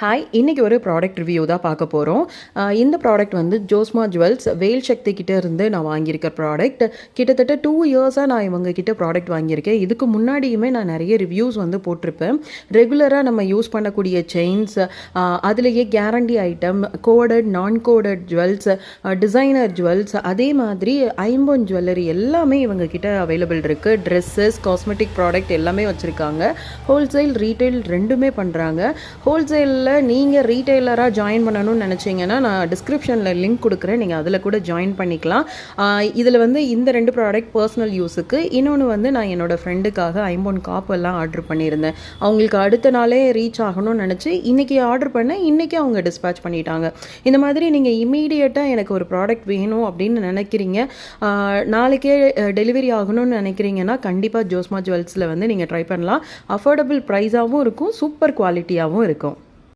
Hi, இன்றைக்கி ஒரு product review தான் பார்க்க போகிறோம். இந்த ப்ராடக்ட் வந்து ஜோஸ்மா ஜுவல்ஸ் வேல் சக்தி கிட்ட இருந்து நான் வாங்கியிருக்க ப்ராடக்ட். கிட்டத்தட்ட 2 இயர்ஸாக நான் இவங்க கிட்ட ப்ராடக்ட் வாங்கியிருக்கேன். இதுக்கு முன்னாடியுமே நான் நிறைய ரிவ்யூஸ் வந்து போட்டிருப்பேன். ரெகுலராக நம்ம யூஸ் பண்ணக்கூடிய செயின்ஸ், அதுலேயே கேரண்டி ஐட்டம், கோடட் நான் கோடட் ஜுவல்ஸ், டிசைனர் ஜுவல்ஸ், அதே மாதிரி ஐம்பொன் ஜுவல்லரி எல்லாமே இவங்க கிட்ட அவைலபிள் இருக்குது. ட்ரெஸ்ஸஸ், காஸ்மெட்டிக் ப்ராடக்ட் எல்லாமே வச்சுருக்காங்க. ஹோல்சேல் ரீட்டைல் ரெண்டுமே பண்ணுறாங்க. ஹோல்சேலில் நீங்கள் ரீட்டைலராக ஜாயின் பண்ணணும்னு நினச்சிங்கன்னா நான் டிஸ்கிரிப்ஷனில் லிங்க் கொடுக்குறேன், நீங்கள் அதில் கூட ஜாயின் பண்ணிக்கலாம். இதில் வந்து இந்த 2 ப்ராடக்ட் பர்சனல் யூஸுக்கு, இன்னொன்று வந்து நான் என்னோடய ஃப்ரெண்டுக்காக ஐம்பொன் காப்பெல்லாம் ஆர்டர் பண்ணியிருந்தேன். அவங்களுக்கு அடுத்த நாளே ரீச் ஆகணும்னு நினச்சி இன்றைக்கி ஆர்டர் பண்ணேன், இன்றைக்கி அவங்க டிஸ்பேச் பண்ணிட்டாங்க. இந்த மாதிரி நீங்கள் இமீடியட்டாக எனக்கு ஒரு ப்ராடக்ட் வேணும் அப்படின்னு நினைக்கிறீங்க, நாளைக்கே டெலிவரி ஆகணும்னு நினைக்கிறீங்கன்னா கண்டிப்பாக ஜோஸ்மா ஜுவல்ஸில் வந்து நீங்கள் ட்ரை பண்ணலாம். அஃபோர்டபுள் ப்ரைஸாகவும் இருக்கும், சூப்பர் குவாலிட்டியாகவும் இருக்கும்.